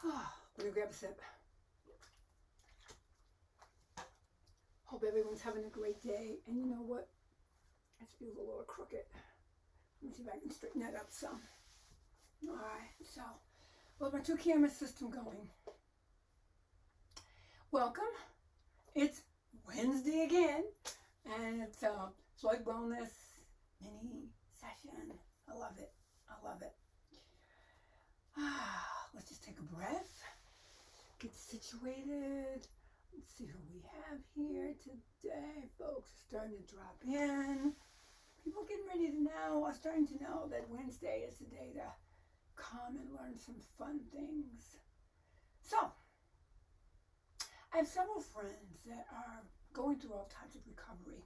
Let me grab a sip. Hope everyone's having a great day. And you know what? It feels a little crooked. Let me see if I can straighten that up some. Alright, so, well, my 2-camera system going. Welcome. It's Wednesday again. And it's Floyd Wellness mini session. I love it. I love it. Let's just take a breath. Get situated. Let's see who we have here today. Folks are starting to drop in. People getting ready to know, are starting to know that Wednesday is the day to come and learn some fun things. So, I have several friends that are going through all types of recovery.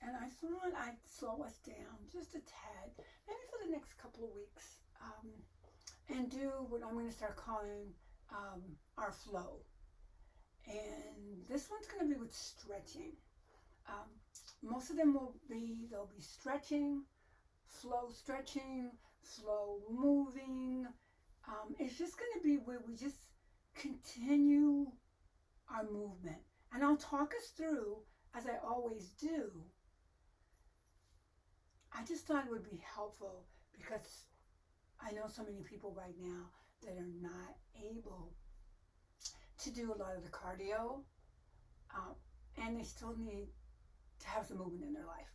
And I thought I'd slow us down just a tad, maybe for the next couple of weeks, and do what I'm going to start calling our flow. And this one's going to be with stretching. Most of them they'll be stretching, slow moving. It's just going to be where we just continue our movement. And I'll talk us through, as I always do. I just thought it would be helpful because I know so many people right now that are not able to do a lot of the cardio, and they still need to have some movement in their life.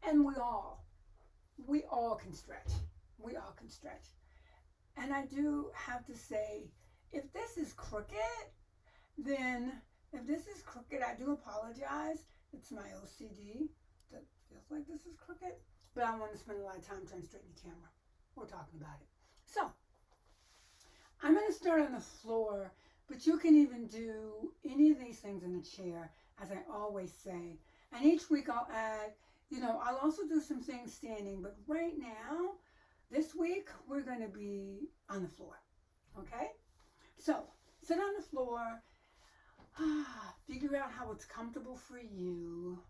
And we all can stretch. We all can stretch. And I do have to say, if this is crooked, I do apologize. It's my OCD that feels like this is crooked, but I want to spend a lot of time trying to straighten the camera. We're talking about it. So, I'm going to start on the floor, but you can even do any of these things in a chair, as I always say. And each week I'll add, I'll also do some things standing, but right now, this week, we're going to be on the floor, okay? So, sit on the floor, figure out how it's comfortable for you,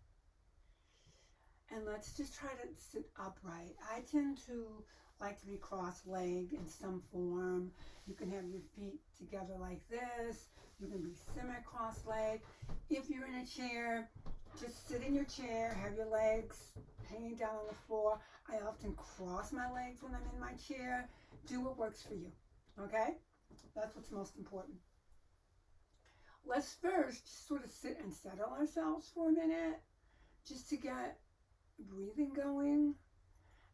and let's just try to sit upright. I tend to like to be cross-legged in some form. You can have your feet together like this. You can be semi-cross-legged. If you're in a chair, just sit in your chair, have your legs hanging down on the floor. I often cross my legs when I'm in my chair. Do what works for you, okay? That's what's most important. Let's first just sort of sit and settle ourselves for a minute, just to get breathing going,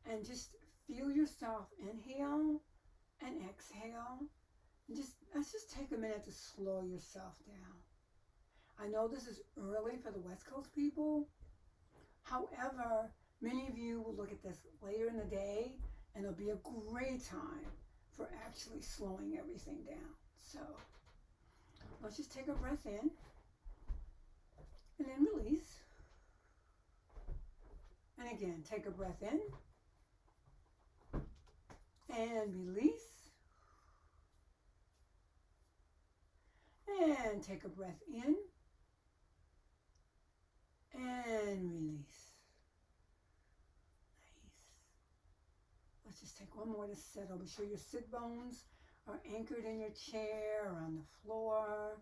and just feel yourself inhale and exhale. And let's just take a minute to slow yourself down. I know this is early for the West Coast people. However, many of you will look at this later in the day, and it'll be a great time for actually slowing everything down. So, let's just take a breath in, and then release. And again, take a breath in, and release. And take a breath in, and release. Nice. Let's just take one more to settle. Be sure your sit bones are anchored in your chair or on the floor.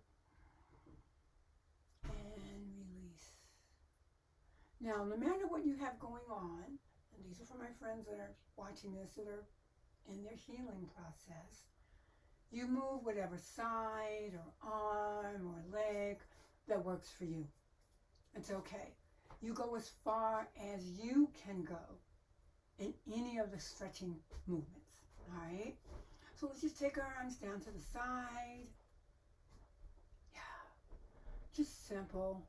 And release. Now, no matter what you have going on, and these are for my friends that are watching this that are in their healing process, you move whatever side or arm or leg that works for you. It's okay. You go as far as you can go in any of the stretching movements, all right? So let's just take our arms down to the side. Yeah, just simple.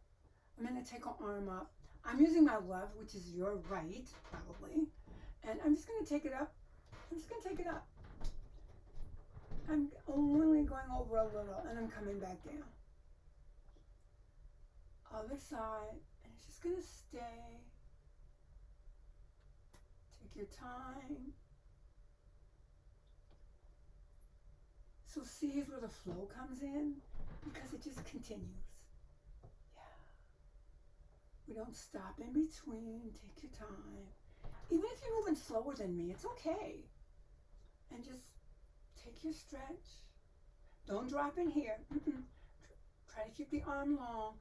I'm going to take an arm up. I'm using my left, which is your right, probably. And I'm just going to take it up. I'm only going over a little, and I'm coming back down. Other side, and it's just going to stay. Take your time. So see, here's where the flow comes in, because it just continues. Yeah. We don't stop in between. Take your time. Even if you're moving slower than me, it's okay. And just take your stretch. Don't drop in here. Try to keep the arm long.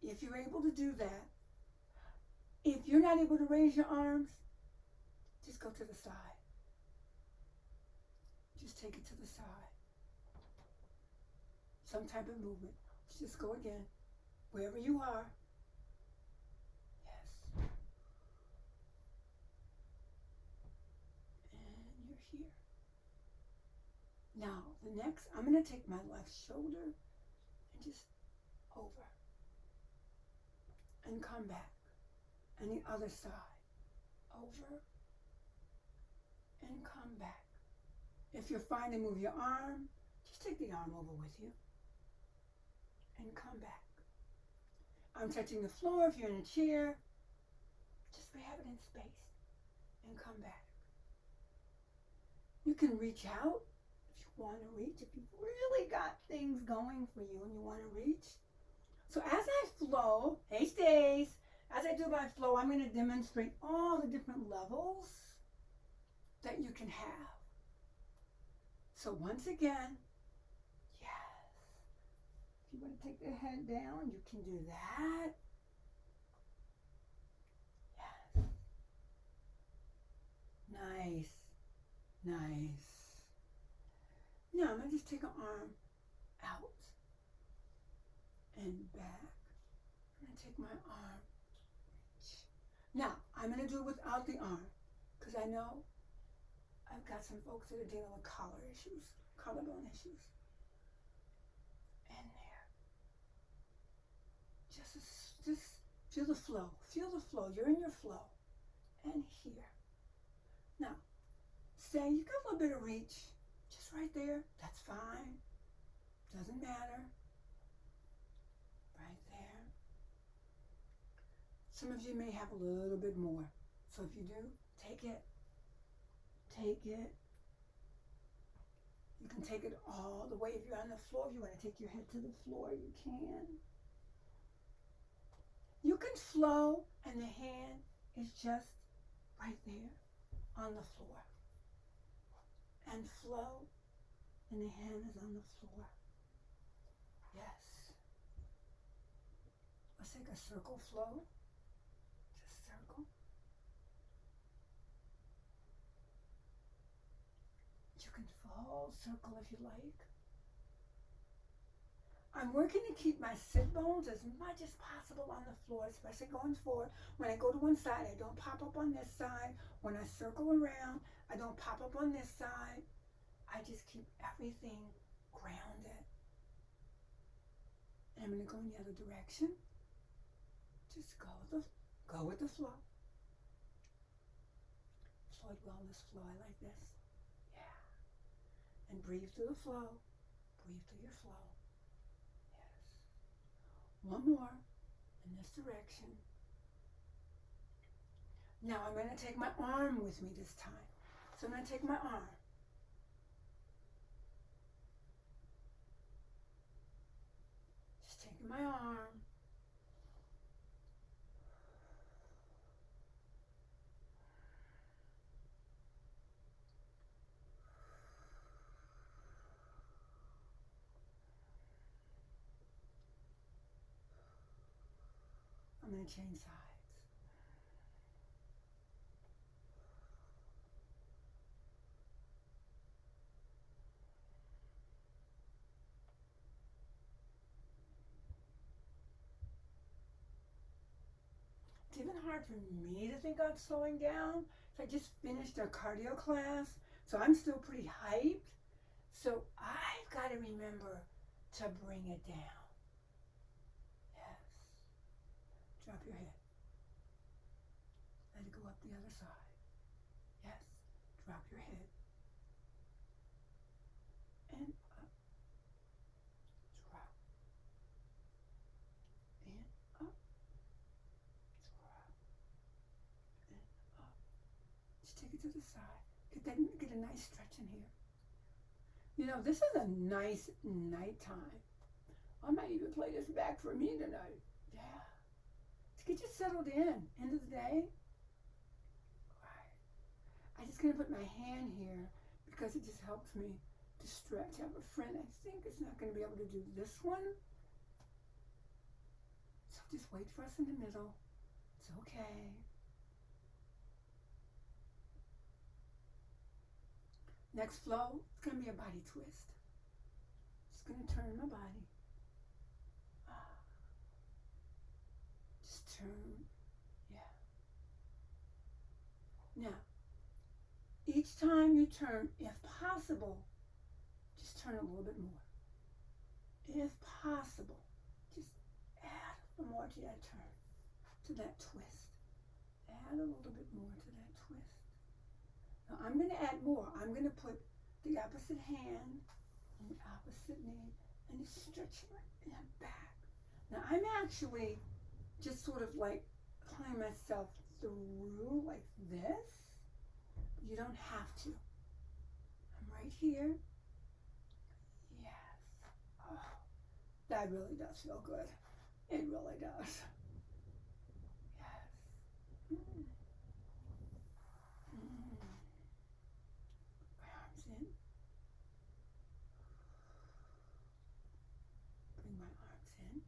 If you're able to do that, if you're not able to raise your arms, just go to the side. Just take it to the side. Some type of movement. Let's just go again. Wherever you are. Yes. And you're here. Now, the next, I'm going to take my left shoulder and just over. And come back. And the other side. Over. And come back. If you're fine to move your arm, just take the arm over with you. And come back. I'm touching the floor. If you're in a chair, just have it in space. And come back. You can reach out if you want to reach. If you've really got things going for you and you want to reach. So as I flow, hey Stace, as I do my flow, I'm going to demonstrate all the different levels that you can have. So once again, yes, if you want to take the head down, you can do that. Yes. Nice, nice. Now I'm going to just take an arm out and back. I'm going to take my arm. Now, I'm going to do it without the arm because I know I've got some folks that are dealing with collarbone issues. And there. Just feel the flow. Feel the flow. You're in your flow. And here. Now, say you got a little bit of reach. Just right there. That's fine. Doesn't matter. Right there. Some of you may have a little bit more. So if you do, take it. Take it. You can take it all the way. If you're on the floor, if you want to take your head to the floor, you can. You can flow and the hand is just right there on the floor. And flow and the hand is on the floor. Yes. Let's take a circle flow. Just circle. You can fall, circle if you like. I'm working to keep my sit bones as much as possible on the floor, especially going forward. When I go to one side, I don't pop up on this side. When I circle around, I don't pop up on this side. I just keep everything grounded. And I'm going to go in the other direction. Just go with the flow. FloydWellness Flow, I like this. Yeah. And breathe through the flow. Breathe through your flow. One more in this direction. Now I'm going to take my arm with me this time. So I'm going to take my arm. Just taking my arm. I'm going to change sides. It's even hard for me to think of slowing down. So I just finished a cardio class, so I'm still pretty hyped. So I've got to remember to bring it down. Yes. Drop your head. Let it go up the other side. Yes. Drop your head. And up. Drop. And up. Drop. And up. Just take it to the side. Get a nice stretch in here. You know, this is a nice nighttime. I might even play this back for me tonight. Yeah. To get you settled in. End of the day. Right. I'm just going to put my hand here because it just helps me to stretch. I have a friend, I think, is not going to be able to do this one. So just wait for us in the middle. It's okay. Next flow, it's going to be a body twist. Just going to turn my body. Just turn. Yeah. Now, each time you turn, if possible, just turn a little bit more. If possible, just add a little more to that turn, to that twist. Add a little bit more to that twist. Now I'm going to add more. I'm going to put the opposite hand on the opposite knee and just stretch it back. Now I'm actually just sort of like pulling myself through like this. You don't have to. I'm right here. Yes. Oh, that really does feel good. It really does. Yes. Mm. Mm. My arms in. Bring my arms in.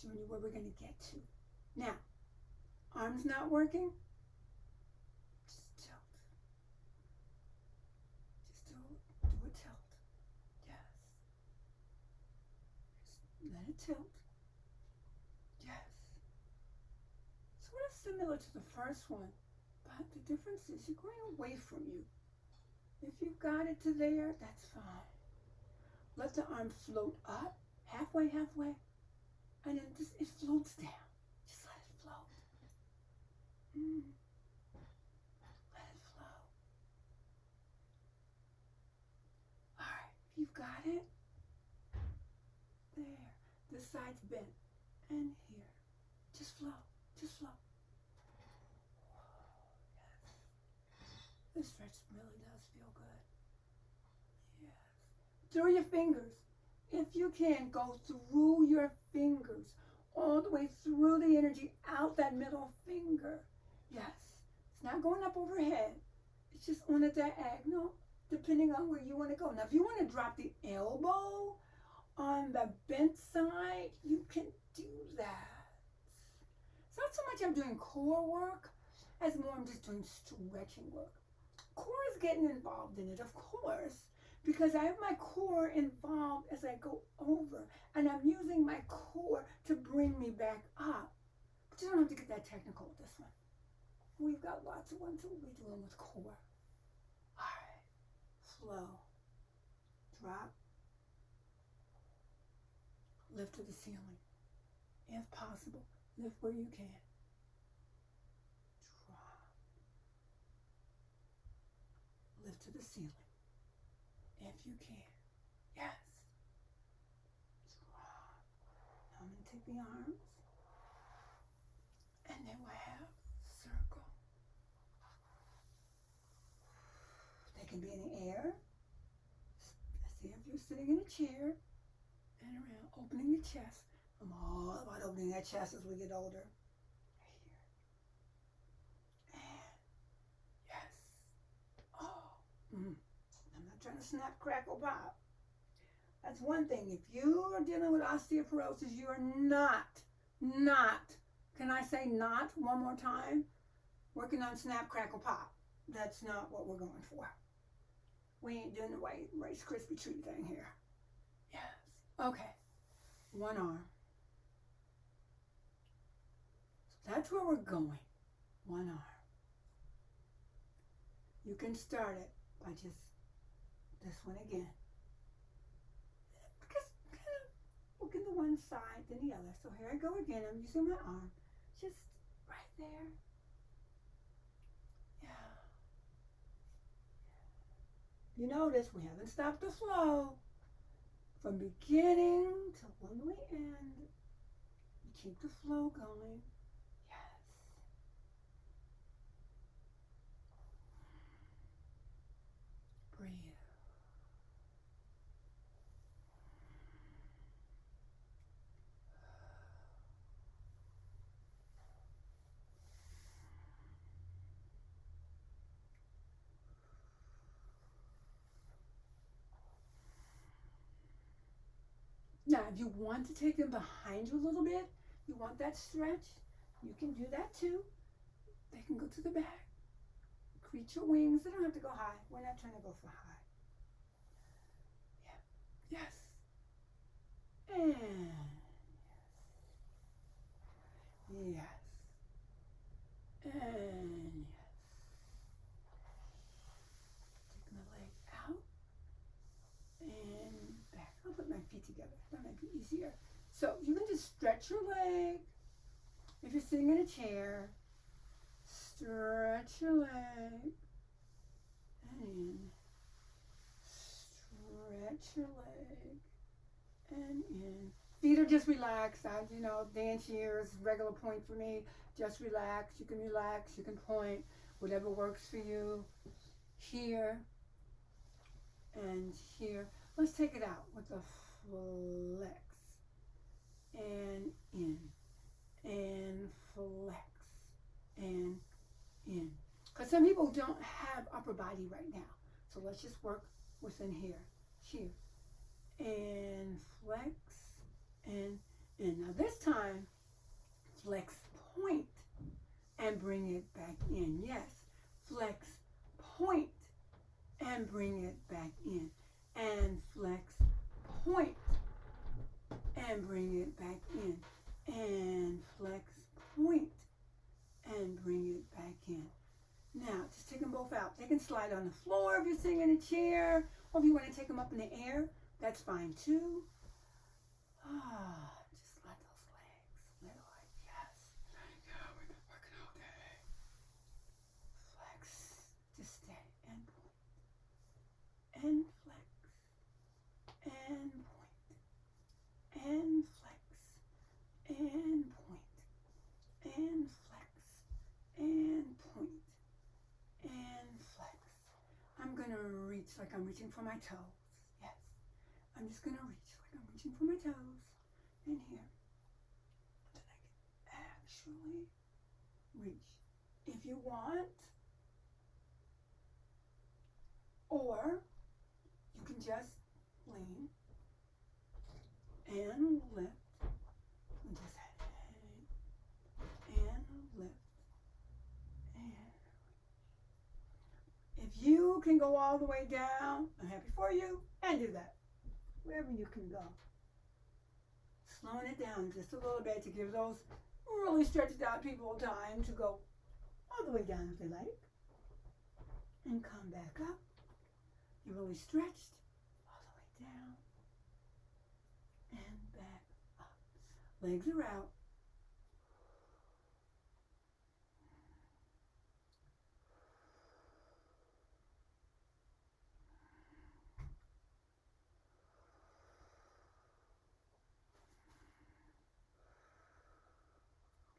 Showing you where we're going to get to. Now, arms not working, just tilt. Just do a tilt. Yes. Just let it tilt. Yes. Sort of similar to the first one, but the difference is you're going away from you. If you've got it to there, that's fine. Let the arm float up, halfway, and then just, it floats down. Just let it float. Let it flow. All right, if you've got it, there. This side's bent, and here. Just flow, just flow. Yes. This stretch really does feel good. Yes. Through your fingers. If you can, go through your fingers, all the way through the energy, out that middle finger. Yes. It's not going up overhead. It's just on a diagonal, depending on where you want to go. Now, if you want to drop the elbow on the bent side, you can do that. It's not so much I'm doing core work, as more I'm just doing stretching work. Core is getting involved in it, of course, because I have my core involved as I go over, and I'm using my core to bring me back up. But you don't have to get that technical with this one. We've got lots of ones that we'll be doing with core. All right, flow, drop, lift to the ceiling. If possible, lift where you can. Drop, lift to the ceiling. If you can. Yes. Drop. Now I'm going to take the arms, and then we'll have circle. They can be in the air. Let's see if you're sitting in a chair and around, opening your chest. I'm all about opening that chest as we get older. Right here. And yes. Oh. Trying to snap, crackle, pop. That's one thing. If you are dealing with osteoporosis, you are not, can I say not one more time? Working on snap, crackle, pop. That's not what we're going for. We ain't doing the Rice Krispie treat thing here. Yes. Okay. One arm. So that's where we're going. One arm. You can start it by just this one again. Because kind of looking to one side, then the other. So here I go again. I'm using my arm. Just right there. Yeah. You notice we haven't stopped the flow. From beginning to when we end, you keep the flow going. Yes. Breathe. Now, if you want to take them behind you a little bit, you want that stretch, you can do that too. They can go to the back. Create your wings. They don't have to go high. We're not trying to go for high. Yeah. Yes. And yes. And yes. Taking the leg out and back. I'll put my feet together. That might be easier. So you can just stretch your leg. If you're sitting in a chair, stretch your leg. And stretch your leg. And in. Feet are just relaxed. Dance here is regular point for me. Just relax. You can relax. You can point. Whatever works for you. Here and here. Let's take it out with the flex. And in. And flex. And in. Because some people don't have upper body right now. So let's just work within here. Here. And flex. And in. Now this time, flex point and bring it back in. Yes. Flex point and bring it back in. And flex point and bring it back in. And flex point and bring it back in. Now, just take them both out. They can slide on the floor if you're sitting in a chair, or if you want to take them up in the air, that's fine too. Just let those legs little like, yes. Yeah, we've been working all day. Flex, just stay and point. And flex. And point. And flex. And point. And flex. And point. And flex. I'm going to reach like I'm reaching for my toes. Yes. I'm just going to reach like I'm reaching for my toes. In here. Then I can actually reach. If you want, or you can just lean and lift. And just hang and lift. And if you can go all the way down, I'm happy for you, and do that. Wherever you can go. Slowing it down just a little bit to give those really stretched out people time to go all the way down if they like. And come back up. You're really stretched. All the way down. And back up. Legs are out.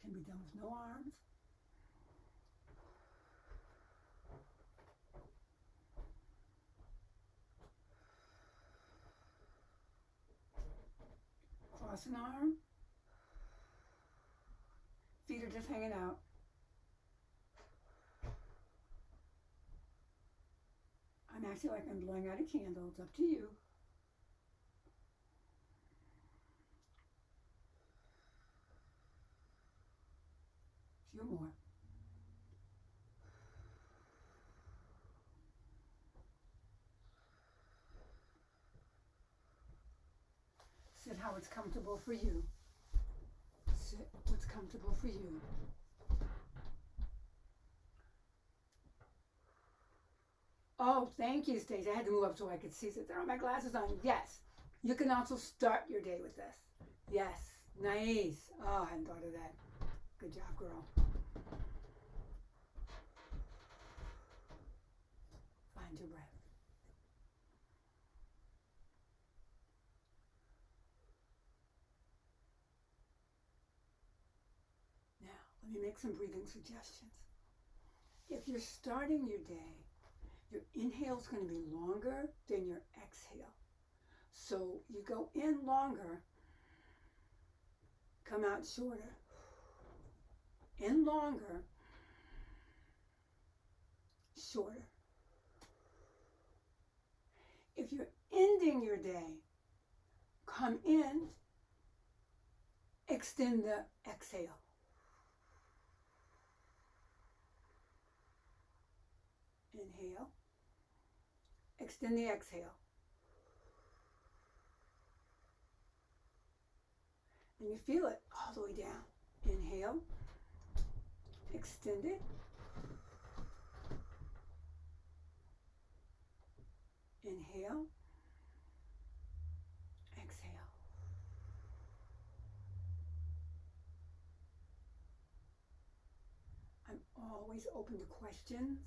Can be done with no arms. Cross an arm. Feet are just hanging out. I'm actually like I'm blowing out a candle. It's up to you. A few more. Sit how it's comfortable for you. Sit what's comfortable for you. Oh, thank you, Stacey. I had to move up so I could see. So there are my glasses on. Yes. You can also start your day with this. Yes. Nice. Oh, I hadn't thought of that. Good job, girl. Find your breath. Let me make some breathing suggestions. If you're starting your day, your inhale is going to be longer than your exhale. So you go in longer, come out shorter. In longer, shorter. If you're ending your day, come in, extend the exhale. Inhale, extend the exhale. And you feel it all the way down. Inhale, extend it. Inhale, exhale. I'm always open to questions,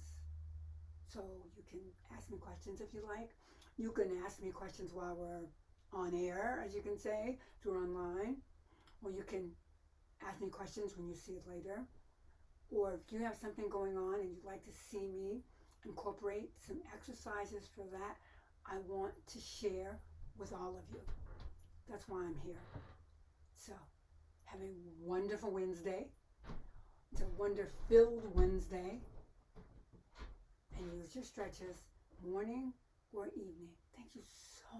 so you can ask me questions if you like. You can ask me questions while we're on air, as you can say, if you're online, or you can ask me questions when you see it later. Or if you have something going on and you'd like to see me incorporate some exercises for that, I want to share with all of you. That's why I'm here. So, have a wonderful Wednesday. It's a wonder-filled Wednesday. And use your stretches morning or evening. Thank you so